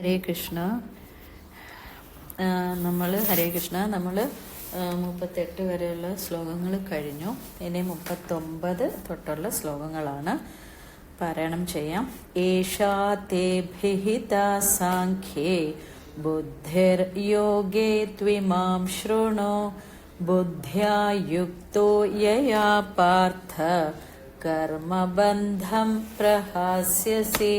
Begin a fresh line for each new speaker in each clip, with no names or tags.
ഹരേ കൃഷ്ണ. ഹരേ കൃഷ്ണ നമ്മൾ 38 വരെയുള്ള ശ്ലോകങ്ങൾ കഴിഞ്ഞു. ഇനി 39 തൊട്ടുള്ള ശ്ലോകങ്ങളാണ്. പാരായണം ചെയ്യാം. ഏഷാ തേ ഭിഹിത സാഖ്യേ ബുദ്ധിർ യോഗേ ത്വിമാം ശൃണു ബുദ്ധ്യാ യുക്തോ യയാ പാർത്ഥ കർമ്മബന്ധം പ്രഹാസ്യസി.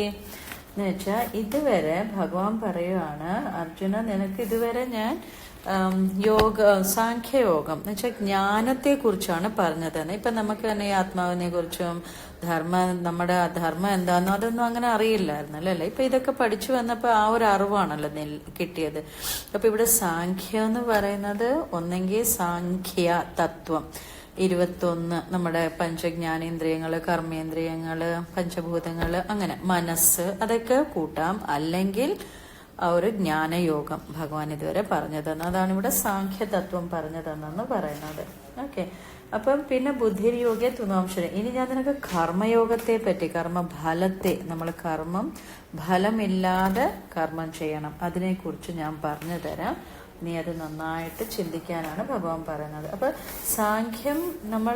എന്നുവെച്ചാൽ ഇതുവരെ ഭഗവാൻ പറയുവാണ്, അർജുന നിനക്ക് ഇതുവരെ ഞാൻ സാഖ്യയോഗം എന്ന് വെച്ചാൽ ജ്ഞാനത്തെ കുറിച്ചാണ് പറഞ്ഞത്. ഇപ്പൊ നമുക്ക് തന്നെ ഈ ആത്മാവിനെ കുറിച്ചും നമ്മുടെ ധർമ്മം എന്താണെന്നോ അതൊന്നും അങ്ങനെ അറിയില്ലായിരുന്നല്ലോ അല്ലേ. ഇപ്പൊ ഇതൊക്കെ പഠിച്ചു വന്നപ്പോ ആ ഒരു അറിവാണല്ലോ കിട്ടിയത്. അപ്പൊ ഇവിടെ സാഖ്യം എന്ന് പറയുന്നത് ഒന്നെങ്കിൽ സാഖ്യ തത്വം 21 നമ്മുടെ പഞ്ചജ്ഞാനേന്ദ്രിയങ്ങള്, കർമ്മേന്ദ്രിയങ്ങള്, പഞ്ചഭൂതങ്ങള്, അങ്ങനെ മനസ്സ്, അതൊക്കെ കൂട്ടാം. അല്ലെങ്കിൽ ഒരു ജ്ഞാനയോഗം ഭഗവാൻ ഇതുവരെ പറഞ്ഞു തന്നു. അതാണ് ഇവിടെ സാഖ്യ തത്വം പറഞ്ഞു തന്നെന്ന് പറയുന്നത്. ഓക്കെ. അപ്പം പിന്നെ ബുദ്ധിയോഗ തുനാംശം. ഇനി ഞാൻ നിനക്ക് കർമ്മയോഗത്തെ പറ്റി, കർമ്മഫലത്തെ, നമ്മൾ കർമ്മം ഫലമില്ലാതെ കർമ്മം ചെയ്യണം, അതിനെക്കുറിച്ച് ഞാൻ പറഞ്ഞു തരാം. നീ അത് നന്നായിട്ട് ചിന്തിക്കാനാണ് ഭഗവാൻ പറയുന്നത്. അപ്പൊ സാഖ്യം നമ്മൾ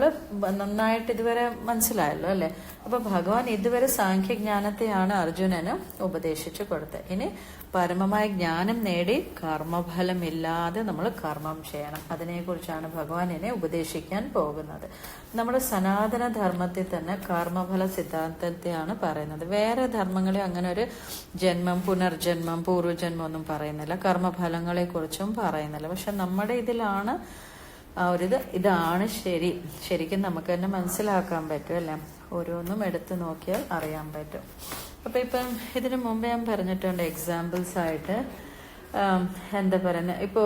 നന്നായിട്ട് ഇതുവരെ മനസ്സിലായല്ലോ അല്ലെ. അപ്പൊ ഭഗവാൻ ഇതുവരെ സാഖ്യജ്ഞാനത്തെയാണ് അർജുനന് ഉപദേശിച്ചു കൊടുത്തത്. ഇനി പരമമായ ജ്ഞാനം നേടി കർമ്മഫലമില്ലാതെ നമ്മൾ കർമ്മം ചെയ്യണം, അതിനെക്കുറിച്ചാണ് ഭഗവാൻ എന്നെ ഉപദേശിക്കാൻ പോകുന്നത്. നമ്മുടെ സനാതന ധർമ്മത്തിൽ തന്നെ കർമ്മഫല സിദ്ധാന്തത്തെയാണ് പറയുന്നത്. വേറെ ധർമ്മങ്ങളിൽ അങ്ങനെ ഒരു ജന്മം, പുനർജന്മം, പൂർവ്വജന്മം ഒന്നും പറയുന്നില്ല, കർമ്മഫലങ്ങളെ കുറിച്ചും പറയുന്നില്ല. പക്ഷെ നമ്മുടെ ഇതിലാണ് ആ ഒരിത്, ഇതാണ് ശരിക്കും നമുക്ക് തന്നെ മനസ്സിലാക്കാൻ പറ്റും അല്ലേ. ഓരോന്നും എടുത്തു നോക്കിയാൽ അറിയാൻ പറ്റും. അപ്പൊ ഇപ്പം ഇതിനു മുമ്പ് ഞാൻ പറഞ്ഞിട്ടുണ്ട് എക്സാമ്പിൾസ് ആയിട്ട്. എന്താ പറയുന്നത്, ഇപ്പൊ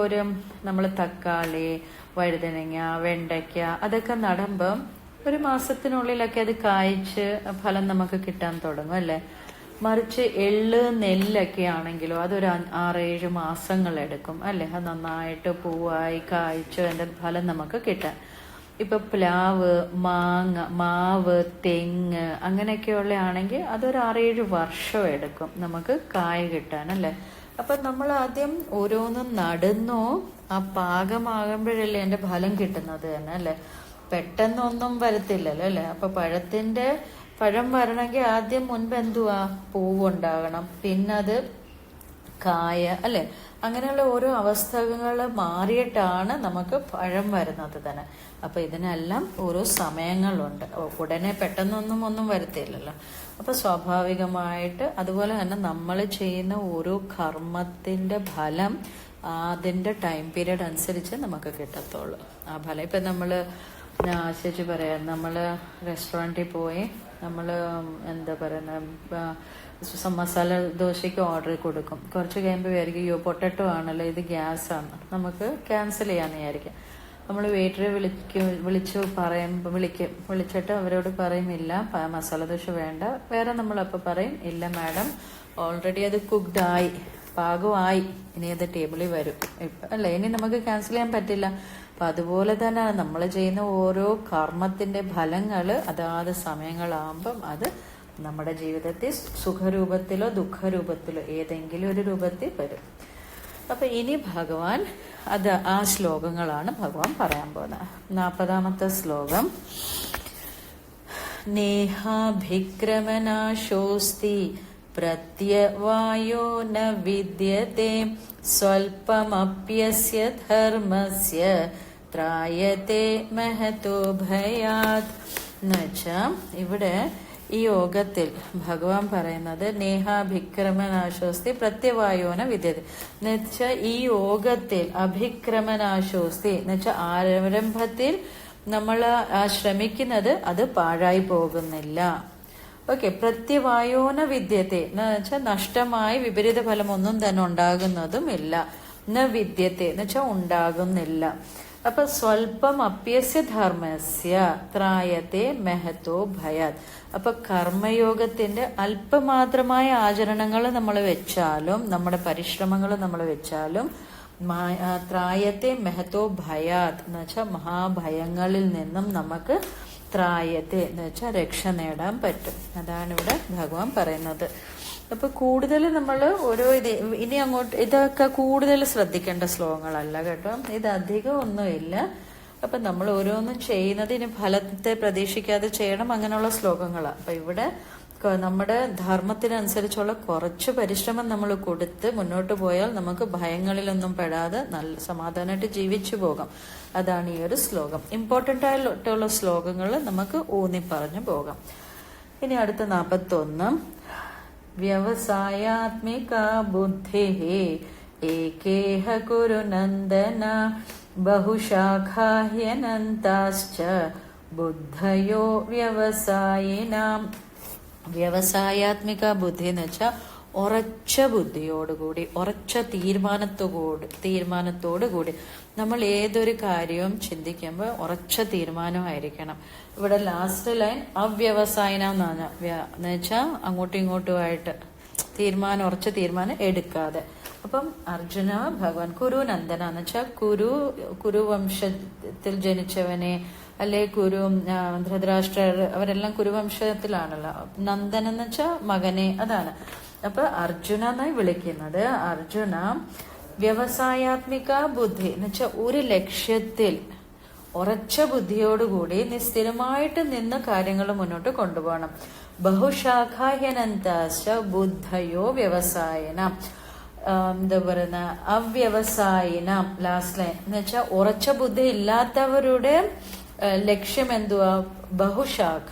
നമ്മൾ തക്കാളി, വഴുതനങ്ങ, വെണ്ടയ്ക്ക അതൊക്കെ നടുമ്പം ഒരു മാസത്തിനുള്ളിലൊക്കെ അത് കായ്ച്ച് ഫലം നമുക്ക് കിട്ടാൻ തുടങ്ങും അല്ലേ. മറിച്ച് എള്ള്, നെല്ലൊക്കെ ആണെങ്കിലോ അതൊരു 6-7 മാസങ്ങൾ എടുക്കും അല്ലെ. അത് നന്നായിട്ട് പൂവായി കായ്ച്ച് അതിന്റെ ഫലം നമുക്ക് കിട്ടാൻ. ഇപ്പൊ പ്ലാവ്, മാവ്, തെങ്ങ് അങ്ങനെയൊക്കെയുള്ള ആണെങ്കിൽ അതൊരു 6-7 വർഷം എടുക്കും നമുക്ക് കായ കിട്ടാൻ അല്ലെ. അപ്പൊ നമ്മൾ ആദ്യം ഓരോന്നും നടുന്നോ ആ പാകമാകുമ്പോഴല്ലേ അതിന്റെ ഫലം കിട്ടുന്നത് തന്നെ അല്ലെ. പെട്ടെന്നൊന്നും വരത്തില്ലല്ലോ അല്ലെ. അപ്പൊ പഴം വരണമെങ്കിൽ ആദ്യം മുൻപ് എന്തുവാ, പൂവുണ്ടാകണം, പിന്നെ അത് കായ അല്ലെ. അങ്ങനെയുള്ള ഓരോ അവസ്ഥകൾ മാറിയിട്ടാണ് നമുക്ക് പഴം വരുന്നത് തന്നെ. അപ്പൊ ഇതിനെല്ലാം ഓരോ സമയങ്ങളുണ്ട്. ഉടനെ പെട്ടെന്നൊന്നും വരത്തില്ലല്ലോ. അപ്പൊ സ്വാഭാവികമായിട്ട് അതുപോലെ തന്നെ നമ്മൾ ചെയ്യുന്ന ഓരോ കർമ്മത്തിന്റെ ഫലം അതിന്റെ ടൈം പീരീഡ് അനുസരിച്ച് നമുക്ക് കിട്ടത്തുള്ളൂ ആ ഫലം. ഇപ്പൊ നമ്മള് ചേച്ചി പറയാം, നമ്മള് റെസ്റ്റോറൻറ്റിൽ പോയി നമ്മള് എന്താ പറയുന്ന മസാല ദോശയ്ക്ക് ഓർഡർ കൊടുക്കും. കുറച്ച് കഴിയുമ്പോൾ വിചാരിക്കും പൊട്ടറ്റോ ആണല്ലോ, ഇത് ഗ്യാസാണ്, നമുക്ക് ക്യാൻസൽ ചെയ്യാന്ന് വിചാരിക്കും. നമ്മൾ വെയിറ്ററെ വിളിച്ചിട്ട് അവരോട് പറയും ഇല്ല മസാല ദോശ വേണ്ട, വേറെ നമ്മളപ്പോൾ പറയും ഇല്ല മാഡം ഓൾറെഡി അത് കുക്ക്ഡ് ആയി, പാകമായി, ഇനി അത് ടേബിളിൽ വരും അല്ലേ. ഇനി നമുക്ക് ക്യാൻസൽ ചെയ്യാൻ പറ്റില്ല. അപ്പൊ അതുപോലെ തന്നെ നമ്മൾ ചെയ്യുന്ന ഓരോ കർമ്മത്തിന്റെ ഫലങ്ങള് അതാത് സമയങ്ങളാകുമ്പം അത് നമ്മുടെ ജീവിതത്തിൽ സുഖരൂപത്തിലോ ദുഃഖരൂപത്തിലോ ഏതെങ്കിലും ഒരു രൂപത്തിൽ വരും. അപ്പൊ ഇനി ഭഗവാൻ ആ ശ്ലോകങ്ങളാണ് ഭഗവാൻ പറയാൻ പോകുന്നത്. 40ാമത്തെ ശ്ലോകം. നേഹാഭിക്രമനാശോസ്തി പ്രത്യവായോ ന വിദ്യത്തെ സ്വൽപമപ്യസ്യ ധർമ്മസ്യ ത്രായത്തെ മഹതോ ഭയാത്. എന്നുവെച്ചാൽ ഇവിടെ ഈ യോഗത്തിൽ ഭഗവാൻ പറയുന്നത് നേഹാഭിക്രമനാശോസ്തി പ്രത്യവായോന വിദ്യത എന്നുവെച്ചാൽ ഈ യോഗത്തിൽ അഭിക്രമനാശോസ്തി എന്നുവെച്ചാൽ ആരംഭത്തിൽ നമ്മൾ ശ്രമിക്കുന്നത് അത് പാഴായി പോകുന്നില്ല. ഓക്കെ. പ്രത്യവായോന വിദ്യത്തെ എന്ന് വെച്ചാൽ നഷ്ടമായി വിപരീത ഫലം ഒന്നും തന്നെ ഉണ്ടാകുന്നതും ഇല്ല. ന വിദ്യത്തെ എന്ന് വെച്ചാൽ ഉണ്ടാകുന്നില്ല. അപ്പൊ സ്വൽപ്പം അപ്യസ്യ ധർമ്മസ്യ ത്രായത്തെ മഹതോ ഭയാത്. അപ്പൊ കർമ്മയോഗത്തിന്റെ അല്പമാത്രമായ ആചരണങ്ങൾ നമ്മൾ വെച്ചാലും നമ്മുടെ പരിശ്രമങ്ങൾ നമ്മൾ വെച്ചാലും ത്രായത്തെ മഹതോ ഭയാത് എന്ന് വെച്ചാൽ മഹാഭയങ്ങളിൽ നിന്നും നമുക്ക് ത്രായത്തെ എന്ന് വെച്ചാൽ രക്ഷ നേടാൻ പറ്റും. അതാണ് ഇവിടെ ഭഗവാൻ പറയുന്നത്. അപ്പൊ കൂടുതൽ നമ്മൾ ഓരോ ഇനി അങ്ങോട്ട് ഇതൊക്കെ കൂടുതൽ ശ്രദ്ധിക്കേണ്ട ശ്ലോകങ്ങളല്ല കേട്ടോ, ഇത് അധികം ഒന്നുമില്ല. അപ്പൊ നമ്മൾ ഓരോന്നും ചെയ്യുന്നതിന് ഫലത്തെ പ്രതീക്ഷിക്കാതെ ചെയ്യണം, അങ്ങനെയുള്ള ശ്ലോകങ്ങളാണ്. അപ്പൊ ഇവിടെ നമ്മുടെ ധർമ്മത്തിനനുസരിച്ചുള്ള കുറച്ച് പരിശ്രമം നമ്മൾ കൊടുത്ത് മുന്നോട്ട് പോയാൽ നമുക്ക് ഭയങ്ങളിലൊന്നും പെടാതെ നല്ല സമാധാനമായിട്ട് ജീവിച്ചു പോകാം. അതാണ് ഈ ഒരു ശ്ലോകം. ഇമ്പോർട്ടൻ്റ് ആയിട്ടുള്ള ശ്ലോകങ്ങൾ നമുക്ക് ഊന്നി പറഞ്ഞു പോകാം. ഇനി അടുത്ത 41. വ്യവസായാത്മിക ബുദ്ധി ഏകേഹ കുരു നന്ദന ബഹുശാഖാഹ്യനന്താശ്ച ബുദ്ധയോ വ്യവസായിനാം. വ്യവസായാത്മിക ബുദ്ധി എന്ന് വെച്ചാൽ ഉറച്ച ബുദ്ധിയോടുകൂടി, ഉറച്ച തീരുമാനത്തോടു കൂടി നമ്മൾ ഏതൊരു കാര്യവും ചിന്തിക്കുമ്പോൾ ഉറച്ച തീരുമാനമായിരിക്കണം. ഇവിടെ ലാസ്റ്റ് ലൈൻ അവ്യവസായന എന്ന് വെച്ചാൽ അങ്ങോട്ടും ഇങ്ങോട്ടുമായിട്ട് ഉറച്ച തീരുമാനം എടുക്കാതെ. അപ്പം അർജുന ഭഗവാൻ കുരുനന്ദന എന്ന് വെച്ചാൽ കുരുവംശത്തിൽ ജനിച്ചവനെ, അല്ലെ ധൃതരാഷ്ട്രർ അവരെല്ലാം കുരുവംശത്തിലാണല്ലോ. നന്ദൻ എന്ന് വെച്ചാൽ മകനെ, അതാണ്. അപ്പൊ അർജുന എന്നായി വിളിക്കുന്നത്. അർജുന വ്യവസായാത്മിക ബുദ്ധി എന്ന് വെച്ചാൽ ഒരു ലക്ഷ്യത്തിൽ ഉറച്ച ബുദ്ധിയോടുകൂടി സ്ഥിരമായിട്ട് നിന്ന് കാര്യങ്ങൾ മുന്നോട്ട് കൊണ്ടുപോകണം. ബഹുശാഖാഹ്യനന്താശ്ച ബുദ്ധയോ വ്യവസായന, എന്താ പറയുന്ന അവ്യവസായിന ലാസ്റ്റ് ലൈൻ എന്ന് വെച്ചാൽ ഉറച്ച ബുദ്ധി ഇല്ലാത്തവരുടെ ലക്ഷ്യം എന്തുവാ? ബഹുശാഖ,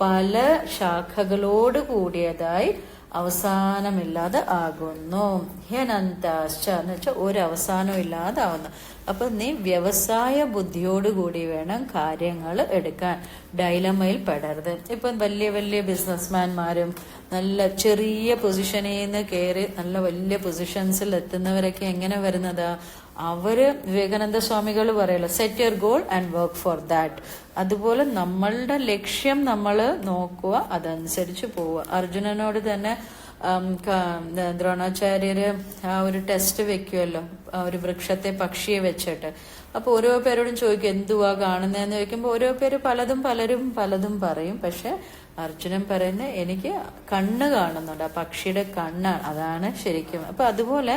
പല ശാഖകളോട് കൂടിയതായി അവസാനമില്ലാതെ ആകുന്നു. ഹ്യനന്താശ്ച എന്ന് വെച്ചാൽ ഒരു അവസാനം ഇല്ലാതെ ആവുന്നു. അപ്പൊ നീ വ്യവസായ ബുദ്ധിയോടുകൂടി വേണം കാര്യങ്ങൾ എടുക്കാൻ, ഡൈലമയിൽ പെടരുത്. ഇപ്പം വലിയ വലിയ ബിസിനസ്മാൻമാരും നല്ല ചെറിയ പൊസിഷനിൽ നിന്ന് കയറി നല്ല വലിയ പൊസിഷൻസിൽ എത്തുന്നവരൊക്കെ എങ്ങനെ വരുന്നതാ? അവര് വിവേകാനന്ദ സ്വാമികൾ പറയല്ലോ, set your goal and work for that. അതുപോലെ നമ്മളുടെ ലക്ഷ്യം നമ്മൾ നോക്കുക, അതനുസരിച്ച് പോവുക. അർജുനനോട് തന്നെ ദ്രോണാചാര്യര് ആ ഒരു ടെസ്റ്റ് വെക്കുമല്ലോ, ഒരു വൃക്ഷത്തെ പക്ഷിയെ വെച്ചിട്ട്. അപ്പൊ ഓരോ പേരോടും ചോദിക്കും എന്തുവാ കാണുന്നതെന്ന് ചോദിക്കുമ്പോൾ ഓരോ പേര് പലതും പറയും. പക്ഷെ അർജുനൻ പറയുന്നത് എനിക്ക് കണ്ണ് കാണുന്നുണ്ട്, ആ പക്ഷിയുടെ കണ്ണാണ്, അതാണ് ശരിക്കും. അപ്പൊ അതുപോലെ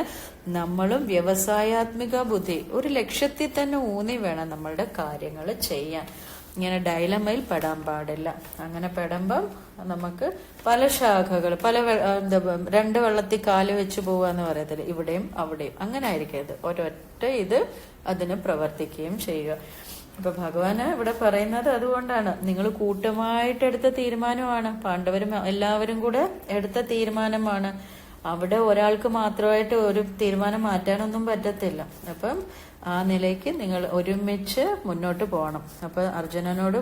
നമ്മളും വ്യവസായാത്മിക ബുദ്ധി, ഒരു ലക്ഷ്യത്തിൽ തന്നെ ഊന്നി വേണം നമ്മളുടെ കാര്യങ്ങൾ ചെയ്യാൻ. ഇങ്ങനെ ഡൈലമയിൽ പെടാൻ പാടില്ല. അങ്ങനെ പെടുമ്പം നമുക്ക് പല ശാഖകൾ, രണ്ട് വെള്ളത്തിൽ കാല് വെച്ച് പോവാന്ന് പറയത്തില്ല, ഇവിടെയും അവിടെയും അങ്ങനെ ആയിരിക്കരുത്. ഒരൊറ്റ ഇത് അതിന് പ്രവർത്തിക്കുകയും ചെയ്യുക. അപ്പൊ ഭഗവാന് ഇവിടെ പറയുന്നത് അതുകൊണ്ടാണ്, നിങ്ങൾ കൂട്ടമായിട്ടെടുത്ത തീരുമാനമാണ്, പാണ്ഡവരും എല്ലാവരും കൂടെ എടുത്ത തീരുമാനമാണ്. അവിടെ ഒരാൾക്ക് മാത്രമായിട്ട് ഒരു തീരുമാനം മാറ്റാനൊന്നും പറ്റത്തില്ല. അപ്പം ആ നിലയ്ക്ക് നിങ്ങൾ ഒരുമിച്ച് മുന്നോട്ട് പോകണം. അപ്പൊ അർജുനനോട്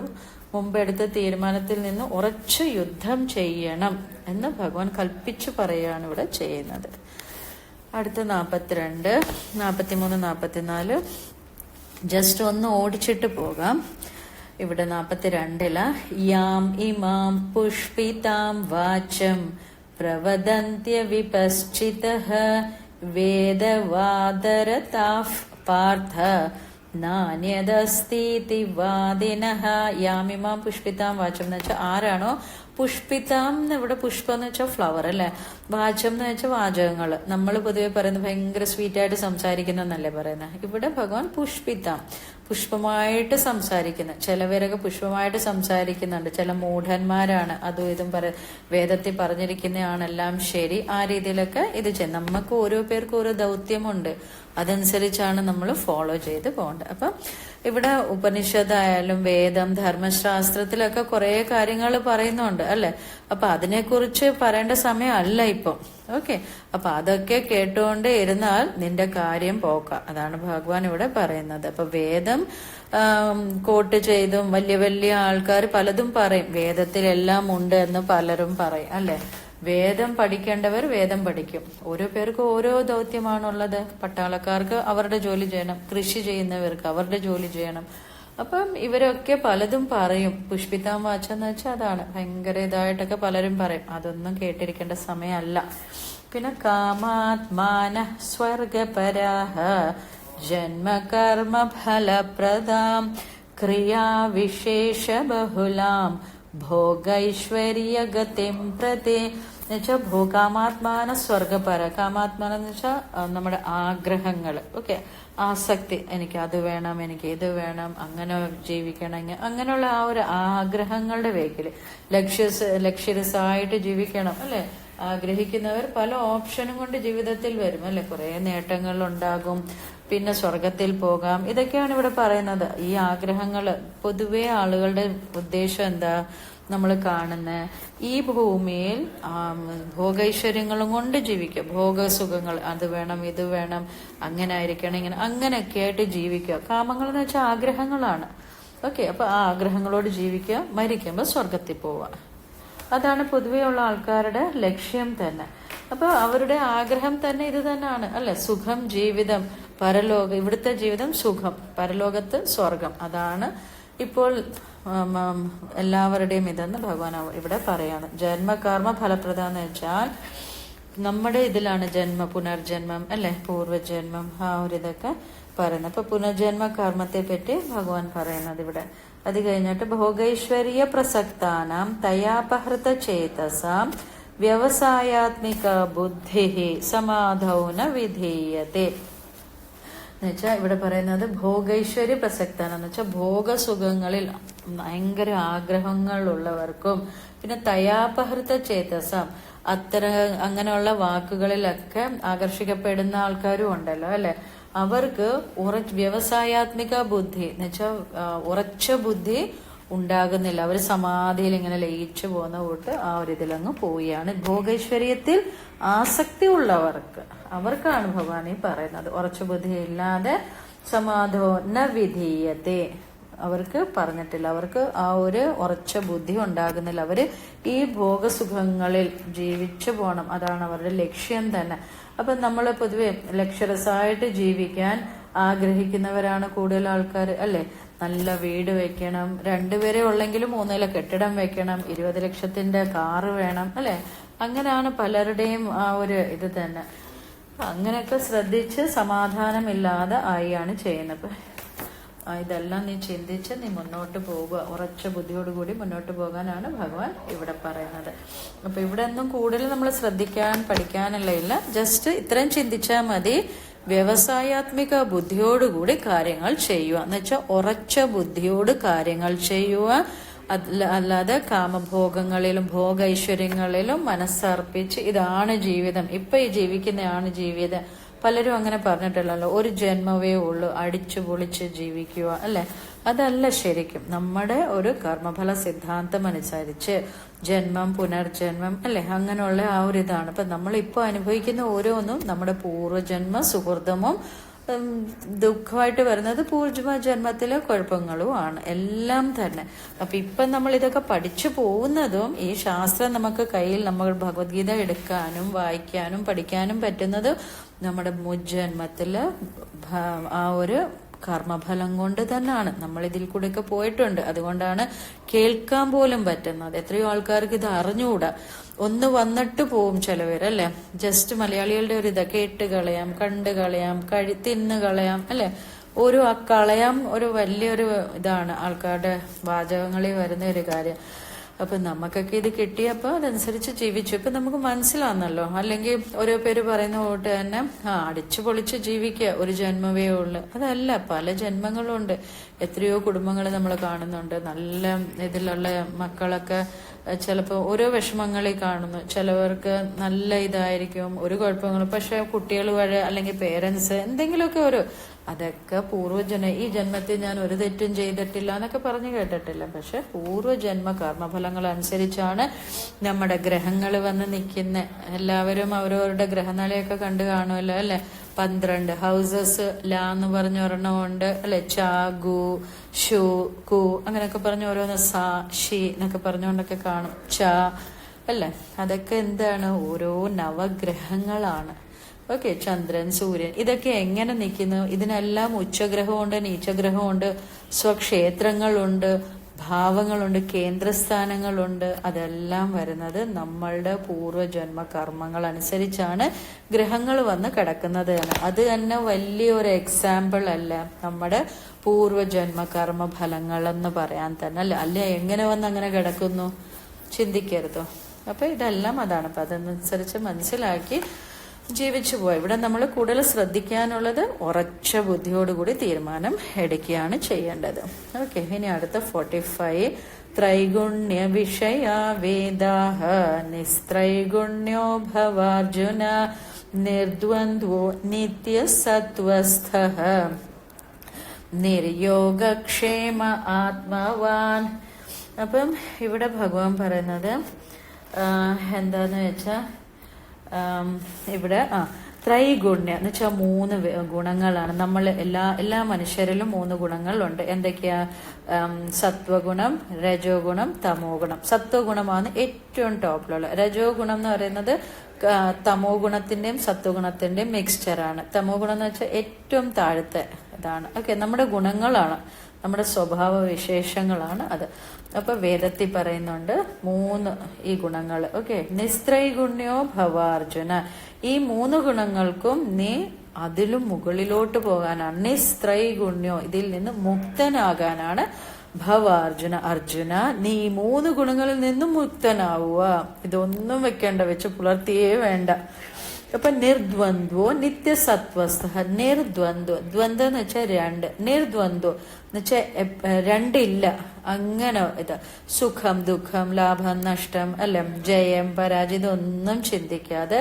മുമ്പ് എടുത്ത തീരുമാനത്തിൽ നിന്ന് ഉറച്ചു യുദ്ധം ചെയ്യണം എന്ന് ഭഗവാൻ കൽപ്പിച്ചു പറയുകയാണ് ഇവിടെ ചെയ്യുന്നത്. അടുത്ത 42, 43, 44 ജസ്റ്റ് ഒന്ന് ഓടിച്ചിട്ട് പോകാം. ഇവിടെ 42 യാം ഇമാം പുഷ്പിതാം വാചം പ്രവദന്ത്യ വിപശ്ചിതഃ വേദവാദരതാഃ പാർത്ഥ നാന്യദസ്തീതി വാദിനഃ. യാമിമാം പുഷ്പിതാം വാചം എന്ന് വെച്ചാൽ ആരാണോ പുഷ്പിതാം എന്ന്, ഇവിടെ പുഷ്പം എന്ന് വെച്ചാൽ ഫ്ലവർ അല്ലെ, വാചം എന്ന് വെച്ചാൽ വാചകങ്ങൾ. നമ്മൾ പൊതുവെ പറയുന്നത് ഭയങ്കര സ്വീറ്റായിട്ട് സംസാരിക്കുന്നല്ലേ പറയുന്നത്. ഇവിടെ ഭഗവാൻ പുഷ്പിതാം, പുഷ്പമായിട്ട് സംസാരിക്കുന്ന. ചിലവരൊക്കെ പുഷ്പമായിട്ട് സംസാരിക്കുന്നുണ്ട്, ചില മൂഢന്മാരാണ് അതും ഇതും വേദത്തിൽ പറഞ്ഞിരിക്കുന്നതാണെല്ലാം ശരി, ആ രീതിയിലൊക്കെ ഇത് ചെയ്യും. നമുക്ക് ഓരോ പേർക്കും ഓരോ ദൗത്യമുണ്ട്, അതനുസരിച്ചാണ് നമ്മൾ ഫോളോ ചെയ്ത് പോകേണ്ടത്. അപ്പം ഇവിടെ ഉപനിഷത്തായാലും വേദം, ധർമ്മശാസ്ത്രത്തിലൊക്കെ കുറെ കാര്യങ്ങൾ പറയുന്നുണ്ട് അല്ലെ. അപ്പൊ അതിനെക്കുറിച്ച് പറയേണ്ട സമയം അല്ല ഇപ്പം. ഓക്കെ, അപ്പൊ അതൊക്കെ കേട്ടുകൊണ്ട് ഇരുന്നാൽ നിന്റെ കാര്യം പോക്കാം. അതാണ് ഭഗവാൻ ഇവിടെ പറയുന്നത്. അപ്പൊ വേദം കോട്ട് ചെയ്തും വലിയ വലിയ ആൾക്കാർ പലതും പറയും, വേദത്തിലെല്ലാം ഉണ്ട് എന്ന് പലരും പറയും അല്ലെ. വേദം പഠിക്കേണ്ടവർ വേദം പഠിക്കും. ഓരോ പേർക്കും ഓരോ ദൗത്യമാണുള്ളത്. പട്ടാളക്കാർക്ക് അവരുടെ ജോലി ചെയ്യണം, കൃഷി ചെയ്യുന്നവർക്ക് അവരുടെ ജോലി ചെയ്യണം. അപ്പം ഇവരൊക്കെ പലതും പറയും. പുഷ്പിതാം വാചം എന്ന് വെച്ചാൽ അതാണ്, ഭയങ്കര ഇതായിട്ടൊക്കെ പലരും പറയും. അതൊന്നും കേട്ടിരിക്കേണ്ട സമയമല്ല. പിന്നെ കാമാത്മാന സ്വർഗപരാഹ ജന്മകർമ്മ ഫലപ്രദാം ക്രിയാവിശേഷ ബഹുലാം ഭോഗൈശ്വര്യഗതിം പ്രതി. എന്നുവെച്ചാൽ ഭൂകാമാത്മാന സ്വർഗപര. കാമാത്മാന എന്ന് വെച്ചാൽ നമ്മുടെ ആഗ്രഹങ്ങൾ. ഓക്കെ, ആസക്തി, എനിക്ക് അത് വേണം, എനിക്ക് ഇത് വേണം, അങ്ങനെ ജീവിക്കണമെങ്കിൽ അങ്ങനെയുള്ള ആ ഒരു ആഗ്രഹങ്ങളുടെ വേക്കില് ലക്ഷ്യരസായിട്ട് ജീവിക്കണം അല്ലെ. ആഗ്രഹിക്കുന്നവർ പല ഓപ്ഷനും കൊണ്ട് ജീവിതത്തിൽ വരും അല്ലെ. കുറെ നേട്ടങ്ങൾ ഉണ്ടാകും, പിന്നെ സ്വർഗത്തിൽ പോകാം. ഇതൊക്കെയാണ് ഇവിടെ പറയുന്നത്. ഈ ആഗ്രഹങ്ങള് പൊതുവെ ആളുകളുടെ ഉദ്ദേശം എന്താ? നമ്മൾ കാണുന്ന ഈ ഭൂമിയിൽ ഭോഗൈശ്വര്യങ്ങളും കൊണ്ട് ജീവിക്കുക, ഭോഗസുഖങ്ങൾ, അത് വേണം, ഇത് വേണം, അങ്ങനെ ആയിരിക്കണം, ഇങ്ങനെ അങ്ങനെയൊക്കെ ആയിട്ട് ജീവിക്കുക. കാമങ്ങൾ എന്ന് വെച്ചാൽ ആഗ്രഹങ്ങളാണ്. ഓക്കെ, അപ്പൊ ആ ആഗ്രഹങ്ങളോട് ജീവിക്കുക, മരിക്കുമ്പോൾ സ്വർഗത്തിൽ പോവുക. അതാണ് പൊതുവെ ഉള്ള ആൾക്കാരുടെ ലക്ഷ്യം തന്നെ. അപ്പൊ അവരുടെ ആഗ്രഹം തന്നെ ഇത് തന്നെയാണ് അല്ലെ. സുഖം, ജീവിതം, പരലോകം. ഇവിടുത്തെ ജീവിതം സുഖം, പരലോകത്ത് സ്വർഗം. അതാണ് ഇപ്പോൾ എല്ലാവരുടെയും ഇതെന്ന് ഭഗവാൻ ഇവിടെ പറയാണ്. ജന്മകർമ്മ ഫലപ്രദം എന്ന് വെച്ചാൽ നമ്മുടെ ഇതിലാണ് പുനർജന്മം അല്ലെ, പൂർവജന്മം, ആ ഒരു ഇതൊക്കെ പറയുന്നത്. അപ്പൊ പുനർജന്മ കർമ്മത്തെ പറ്റി ഭഗവാൻ പറയുന്നത് ഇവിടെ. അത് കഴിഞ്ഞിട്ട് ഭോഗൈശ്വര്യ പ്രസക്താനാം തയാപഹൃത ചേതസാം വ്യവസായാത്മിക ബുദ്ധി സമാധൗന വിധീയത്തെ. എന്നുവെച്ചാൽ ഇവിടെ പറയുന്നത് ഭോഗൈശ്വര്യ പ്രസക്താനെന്ന് വെച്ചാൽ ഭോഗസുഖങ്ങളിൽ ഭയങ്കര ആഗ്രഹങ്ങളുള്ളവർക്കും പിന്നെ തയാപഹൃത ചേതസം അങ്ങനെയുള്ള വാക്കുകളിലൊക്കെ ആകർഷിക്കപ്പെടുന്ന ആൾക്കാരും ഉണ്ടല്ലോ അല്ലെ. അവർക്ക് വ്യവസായാത്മിക ബുദ്ധി എന്ന് വെച്ചാൽ ഉറച്ച ബുദ്ധി ഉണ്ടാകുന്നില്ല. അവർ സമാധിയിൽ ഇങ്ങനെ ലയിച്ചു പോകുന്ന കൂട്ട് ആ ഒരു ഇതിലങ്ങ് പോവുകയാണ്. ഭോഗൈശ്വര്യത്തിൽ ആസക്തി ഉള്ളവർക്ക്, അവർക്കാണ് ഭഗവാൻ ഈ പറയുന്നത്. ഉറച്ച ബുദ്ധി ഇല്ലാതെ സമാധോ ന വിധീയത്തെ, അവർക്ക് പറഞ്ഞിട്ടില്ല. അവർക്ക് ആ ഒരു ഉറച്ച ബുദ്ധി ഉണ്ടാകുന്നില്ല. അവര് ഈ ഭോഗസുഖങ്ങളിൽ ജീവിച്ചു പോകണം, അതാണ് അവരുടെ ലക്ഷ്യം തന്നെ. അപ്പൊ നമ്മൾ പൊതുവെ ലക്ഷ്യരസായിട്ട് ജീവിക്കാൻ ആഗ്രഹിക്കുന്നവരാണ് കൂടുതൽ ആൾക്കാർ അല്ലെ. നല്ല വീട് വെക്കണം, 2 പേരെ ഉള്ളെങ്കിലും 3 നില കെട്ടിടം വെക്കണം, 20 ലക്ഷത്തിന്റെ കാറ് വേണം അല്ലെ. അങ്ങനെയാണ് പലരുടെയും ആ ഒരു ഇത് തന്നെ. അങ്ങനെയൊക്കെ ശ്രദ്ധിച്ച് സമാധാനമില്ലാതെ ആയിയാണ് ചെയ്യുന്നത്. ഇതെല്ലാം നീ ചിന്തിച്ച് നീ മുന്നോട്ട് പോവുക, ഉറച്ച ബുദ്ധിയോടുകൂടി മുന്നോട്ട് പോകാനാണ് ഭഗവാൻ ഇവിടെ പറയുന്നത്. അപ്പൊ ഇവിടെ ഒന്നും കൂടുതൽ നമ്മൾ പഠിക്കാനുള്ള ഇല്ല. ജസ്റ്റ് ഇത്രയും ചിന്തിച്ചാൽ മതി. വ്യവസായാത്മിക ബുദ്ധിയോടുകൂടി കാര്യങ്ങൾ ചെയ്യുക എന്ന് വെച്ചാൽ ഉറച്ച ബുദ്ധിയോട് കാര്യങ്ങൾ ചെയ്യുക. അല്ലാതെ കാമഭോഗങ്ങളിലും ഭോഗൈശ്വര്യങ്ങളിലും മനസ്സർപ്പിച്ച് ഇതാണ് ജീവിതം, ഇപ്പൊ ഈ ജീവിക്കുന്നതാണ് ജീവിതം. പലരും അങ്ങനെ പറഞ്ഞിട്ടുള്ളല്ലോ, ഒരു ജന്മവേ ഉള്ളൂ, അടിച്ചു പൊളിച്ച് ജീവിക്കുക അല്ലെ. അതല്ല ശരിക്കും. നമ്മുടെ ഒരു കർമ്മഫല സിദ്ധാന്തം അനുസരിച്ച് ജന്മം, പുനർജന്മം അല്ലെ, അങ്ങനെയുള്ള ആ ഒരു ഇതാണ്. അപ്പൊ നമ്മളിപ്പോ അനുഭവിക്കുന്ന ഓരോന്നും നമ്മുടെ പൂർവ്വജന്മ സുഹൃതമും ദുഃഖമായിട്ട് വരുന്നത് പൂർവ്വജന്മത്തിലെ കുഴപ്പങ്ങളും ആണ് എല്ലാം തന്നെ. അപ്പൊ ഇപ്പൊ നമ്മൾ ഇതൊക്കെ പഠിച്ചു പോകുന്നതും ഈ ശാസ്ത്രം നമുക്ക് കയ്യിൽ നമ്മൾ ഭഗവത്ഗീത എടുക്കാനും വായിക്കാനും പഠിക്കാനും പറ്റുന്നത് നമ്മുടെ മുജ്ജന്മത്തില് ആ ഒരു കർമ്മഫലം കൊണ്ട് തന്നെയാണ്. നമ്മൾ ഇതിൽ കൂടെയൊക്കെ പോയിട്ടുണ്ട്. അതുകൊണ്ടാണ് കേൾക്കാൻ പോലും പറ്റുന്നത്. എത്രയോ ആൾക്കാർക്ക് ഇത് അറിഞ്ഞുകൂടാ. ഒന്ന് വന്നിട്ട് പോവും ചിലവരല്ലേ. ജസ്റ്റ് മലയാളികളുടെ ഒരു ഇതാ, കേട്ട് കളയാം, കണ്ടു കളയാം, തിന്നു കളയാം അല്ലെ. ഒരു കളയാം ഒരു വലിയൊരു ഇതാണ് ആൾക്കാരുടെ വാചകങ്ങളിൽ വരുന്ന ഒരു കാര്യം. അപ്പൊ നമുക്കൊക്കെ ഇത് കിട്ടിയപ്പോ അതനുസരിച്ച് ജീവിച്ചു. ഇപ്പൊ നമുക്ക് മനസ്സിലാന്നല്ലോ. അല്ലെങ്കിൽ ഓരോ പേര് പറയുന്ന കൂട്ട് തന്നെ അടിച്ചു പൊളിച്ച് ജീവിക്കുക, ഒരു ജന്മവേ ഉള്ളു. അതല്ല, പല ജന്മങ്ങളുണ്ട്. എത്രയോ കുടുംബങ്ങൾ നമ്മൾ കാണുന്നുണ്ട്. നല്ല ഇതിലുള്ള മക്കളൊക്കെ ചിലപ്പോൾ ഓരോ വിഷമങ്ങളിൽ കാണുന്നു. ചിലവർക്ക് നല്ല ഇതായിരിക്കും, ഒരു കുഴപ്പങ്ങളും. പക്ഷെ കുട്ടികൾ വഴി അല്ലെങ്കിൽ പേരൻസ് എന്തെങ്കിലുമൊക്കെ അതൊക്കെ ഈ ജന്മത്തിൽ ഞാൻ ഒരു തെറ്റും ചെയ്തിട്ടില്ല എന്നൊക്കെ പറഞ്ഞു കേട്ടിട്ടില്ല. പക്ഷെ പൂർവ്വജന്മ കർമ്മഫലങ്ങൾ അനുസരിച്ചാണ് നമ്മുടെ ഗ്രഹങ്ങൾ വന്ന് നിൽക്കുന്നത്. എല്ലാവരും അവരവരുടെ ഗ്രഹനിലയൊക്കെ കണ്ടു കാണുമല്ലോ അല്ലെ. 12 ഹൗസസ് എന്ന് പറഞ്ഞ ഒരെണ്ണമുണ്ട് അല്ലെ. ച, ഗു, ഷു, കു അങ്ങനെയൊക്കെ പറഞ്ഞ ഓരോന്ന്, സ, ഷി എന്നൊക്കെ പറഞ്ഞുകൊണ്ടൊക്കെ കാണും. ച അല്ലെ. അതൊക്കെ എന്താണ്? ഓരോ നവഗ്രഹങ്ങളാണ്. ഓക്കെ, ചന്ദ്രൻ, സൂര്യൻ, ഇതൊക്കെ എങ്ങനെ നിൽക്കുന്നു? ഇതിനെല്ലാം ഉച്ചഗ്രഹമുണ്ട്, നീചഗ്രഹമുണ്ട്, സ്വക്ഷേത്രങ്ങളുണ്ട്, ഭാവങ്ങളുണ്ട്, കേന്ദ്രസ്ഥാനങ്ങളുണ്ട്. അതെല്ലാം വരുന്നത് നമ്മളുടെ പൂർവ്വജന്മ കർമ്മങ്ങൾ അനുസരിച്ചാണ് ഗ്രഹങ്ങൾ വന്ന് കിടക്കുന്നത്. അത് തന്നെ വലിയൊരു എക്സാമ്പിൾ അല്ല നമ്മുടെ പൂർവ്വജന്മ കർമ്മ ഫലങ്ങൾ എന്ന് പറയാൻ തന്നെ അല്ല. എങ്ങനെ വന്ന് അങ്ങനെ കിടക്കുന്നു ചിന്തിക്കരുതോ? അപ്പൊ ഇതെല്ലാം അതാണ്. അപ്പൊ അതനുസരിച്ച് മനസ്സിലാക്കി ജീവിച്ചു പോയി. ഇവിടെ നമ്മൾ കൂടുതൽ ശ്രദ്ധിക്കാനുള്ളത് ഉറച്ച ബുദ്ധിയോടുകൂടി തീരുമാനം എടുക്കുകയാണ് ചെയ്യേണ്ടത്. ഓക്കെ, ഇനി അടുത്ത 45. ത്രൈഗുണ്യ വിഷയ വേദാഹ നിസ്ത്രൈഗുണ്യോ ഭവാർജുന നിർദ്വന്ദ്വോ നിത്യസത്വസ്ഥഃ നിർയോഗക്ഷേമ ആത്മവാൻ. അപ്പം ഇവിടെ ഭഗവാൻ പറയുന്നത് എന്താന്ന് വെച്ചാ ഇവിടെ ത്രൈഗുണ്യ എന്ന് വെച്ചാൽ 3 ഗുണങ്ങളാണ്. നമ്മൾ എല്ലാ മനുഷ്യരിലും 3 ഗുണങ്ങളുണ്ട്. എന്തൊക്കെയാ? സത്വഗുണം, രജോ ഗുണം, തമോ ഗുണം. സത്വഗുണമാണ് ഏറ്റവും ടോപ്പിലുള്ള. രജോ ഗുണം എന്ന് പറയുന്നത് തമോ ഗുണത്തിന്റെയും സത്വഗുണത്തിന്റെയും മിക്സ്ചറാണ്. തമോ ഗുണം എന്ന് വെച്ചാൽ ഏറ്റവും താഴത്തെ ഇതാണ്. ഓക്കെ, നമ്മുടെ ഗുണങ്ങളാണ്, നമ്മുടെ സ്വഭാവ വിശേഷങ്ങളാണ് അത്. അപ്പൊ വേദത്തിൽ പറയുന്നുണ്ട് 3 ഈ ഗുണങ്ങൾ. ഓക്കെ, നിസ്ത്രൈഗുണ്യോ ഭവാർജുന. ഈ 3 ഗുണങ്ങൾക്കും നീ അതിലും മുകളിലോട്ട് പോകാനാണ്. നിസ്ത്രൈഗുണ്യോ, ഇതിൽ നിന്ന് മുക്തനാകാനാണ്. ഭവാർജുന, അർജുന നീ 3 ഗുണങ്ങളിൽ നിന്നും മുക്തനാവുക. ഇതൊന്നും വെച്ച് പുലർത്തിയേ വേണ്ട. അപ്പൊ നിർദ്വന്ദ്വോ നിത്യസത്വസ്ഥ. നിർദ്വന്ദ്വ, ദ്വന്ദ്വ എന്ന് വെച്ചാൽ 2. നിർദ്വന്ദ്വ എന്ന് വെച്ചാൽ 2 ഇല്ല. അങ്ങനെ ഇത് സുഖം ദുഃഖം ലാഭം നഷ്ടം അല്ലെ ജയം പരാജയം ഒന്നും ചിന്തിക്കാതെ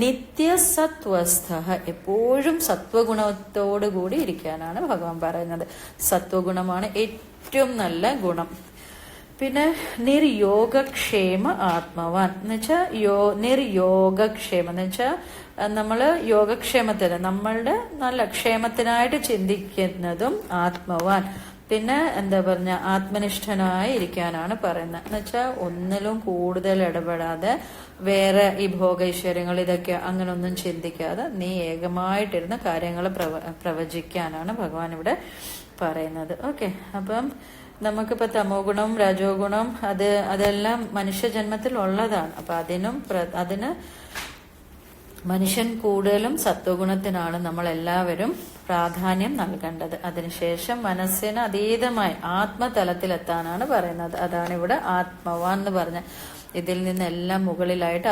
നിത്യസത്വസ്ഥ എപ്പോഴും സത്വഗുണത്തോടു കൂടി ഇരിക്കാനാണ് ഭഗവാൻ പറയുന്നത്. സത്വഗുണമാണ് ഏറ്റവും നല്ല ഗുണം. പിന്നെ നിർയോഗക്ഷേമ ആത്മവാൻ എന്ന് വെച്ചാൽ നിർയോഗക്ഷേമം എന്ന് വെച്ചാൽ നമ്മള് യോഗക്ഷേമത്തിന് നമ്മളുടെ നല്ല ക്ഷേമത്തിനായിട്ട് ചിന്തിക്കുന്നതും ആത്മവാൻ. പിന്നെ എന്താ പറഞ്ഞ ആത്മനിഷ്ഠനായി ഇരിക്കാനാണ് പറയുന്നത്. എന്ന് വെച്ചാൽ ഒന്നിലും കൂടുതൽ ഇടപെടാതെ വേറെ ഈ ഭോഗൈശ്വര്യങ്ങൾ ഇതൊക്കെ അങ്ങനെ ഒന്നും ചിന്തിക്കാതെ നീ ഏകമായിട്ടിരുന്ന കാര്യങ്ങൾ പ്രവചിക്കാനാണ് ഭഗവാൻ ഇവിടെ പറയുന്നത്. ഓക്കെ, അപ്പം നമുക്കിപ്പോ തമോ ഗുണം രജോ ഗുണം അതെല്ലാം മനുഷ്യജന്മത്തിൽ ഉള്ളതാണ്. അപ്പൊ അതിന് മനുഷ്യൻ കൂടുതലും സത്വഗുണത്തിനാണ് നമ്മൾ എല്ലാവരും പ്രാധാന്യം നൽകേണ്ടത്. അതിനുശേഷം മനസ്സിന് അതീതമായി ആത്മതലത്തിലെത്താനാണ് പറയുന്നത്. അതാണ് ഇവിടെ ആത്മവാൻ എന്ന് പറഞ്ഞ. ഇതിൽ നിന്നെല്ലാം മുകളിലായിട്ട്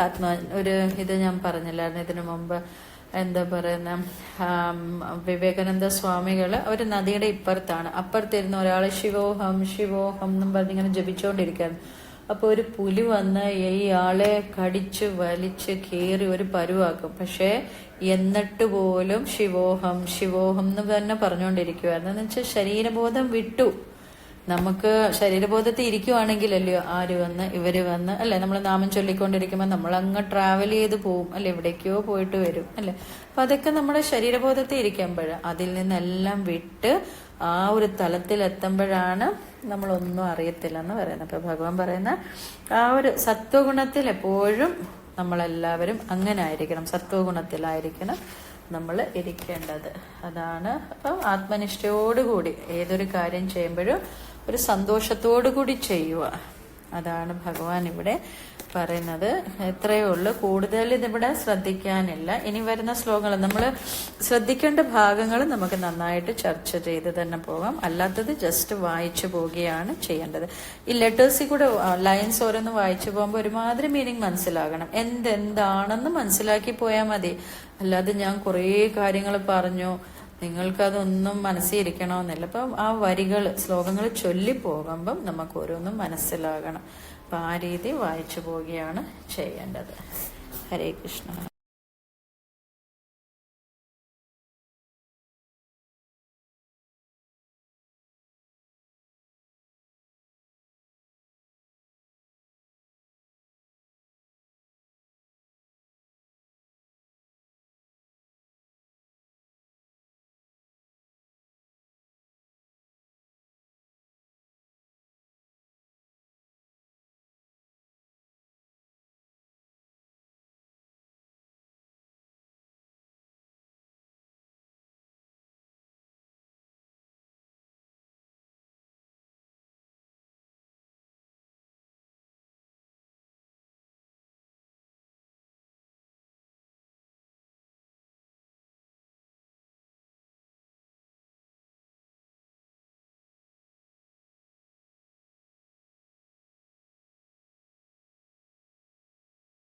ഇത് ഞാൻ പറഞ്ഞില്ലായിരുന്നു ഇതിനു മുമ്പ്. എന്താ പറയുന്ന വിവേകാനന്ദ സ്വാമികള് ഒരു നദിയുടെ ഇപ്പുറത്താണ്. അപ്പുറത്തിരുന്ന ഒരാള് ശിവോഹം ശിവോഹം എന്നും പറഞ്ഞിങ്ങനെ ജപിച്ചുകൊണ്ടിരിക്കുകയാണ്. അപ്പൊ ഒരു പുലി വന്ന് ഇയാളെ കടിച്ച് വലിച്ച് കീറി ഒരു പരുവാക്കും. പക്ഷെ എന്നിട്ട് പോലും ശിവോഹം ശിവോഹം എന്ന് തന്നെ പറഞ്ഞുകൊണ്ടിരിക്കുവായിരുന്നു. എന്ന് വെച്ചാൽ ശരീരബോധം വിട്ടു. നമുക്ക് ശരീരബോധത്തിൽ ഇരിക്കുവാണെങ്കിലല്ലയോ ആര് വന്ന് ഇവര് വന്ന് അല്ലെ നമ്മൾ നാമം ചൊല്ലിക്കൊണ്ടിരിക്കുമ്പോൾ നമ്മൾ അങ്ങ് ട്രാവൽ ചെയ്ത് പോവും അല്ലെ, എവിടേക്കോ പോയിട്ട് വരും അല്ലെ. അപ്പൊ അതൊക്കെ നമ്മുടെ ശരീരബോധത്തിൽ ഇരിക്കുമ്പോഴാണ്. അതിൽ നിന്നെല്ലാം വിട്ട് ആ ഒരു തലത്തിൽ എത്തുമ്പോഴാണ് നമ്മളൊന്നും അറിയത്തില്ല എന്ന് പറയുന്നത്. അപ്പൊ ഭഗവാൻ പറയുന്ന ആ ഒരു സത്വഗുണത്തിൽ എപ്പോഴും നമ്മളെല്ലാവരും അങ്ങനെ ആയിരിക്കണം, സത്വഗുണത്തിലായിരിക്കണം നമ്മൾ ഇരിക്കേണ്ടത്. അതാണ്. അപ്പം ആത്മനിഷ്ഠയോടുകൂടി ഏതൊരു കാര്യം ചെയ്യുമ്പോഴും ഒരു സന്തോഷത്തോടു കൂടി ചെയ്യുക. അതാണ് ഭഗവാൻ ഇവിടെ പറയുന്നത്. എത്രയേ ഉള്ളൂ, കൂടുതൽ ഇതിവിടെ ശ്രദ്ധിക്കാനില്ല. ഇനി വരുന്ന ശ്ലോകങ്ങൾ നമ്മൾ ശ്രദ്ധിക്കേണ്ട ഭാഗങ്ങൾ നമുക്ക് നന്നായിട്ട് ചർച്ച ചെയ്ത് തന്നെ പോകാം. അല്ലാത്തത് ജസ്റ്റ് വായിച്ചു പോവുകയാണ് ചെയ്യേണ്ടത്. ഈ ലെറ്റേഴ്സിൽ കൂടെ ലൈൻസ് ഓരോന്ന് വായിച്ചു പോകുമ്പോൾ ഒരുമാതിരി മീനിങ് മനസ്സിലാകണം. എന്താണെന്ന് മനസ്സിലാക്കി പോയാൽ മതി. അല്ലാതെ ഞാൻ കുറേ കാര്യങ്ങൾ പറഞ്ഞു നിങ്ങൾക്കതൊന്നും മനസ്സിരിക്കണമെന്നില്ല. അപ്പം ആ ശ്ലോകങ്ങൾ ചൊല്ലി പോകുമ്പം നമുക്ക് ഓരോന്നും മനസ്സിലാകണം. അപ്പൊ ആ രീതി വായിച്ചു പോവുകയാണ് ചെയ്യേണ്ടത്. ഹരേ കൃഷ്ണ.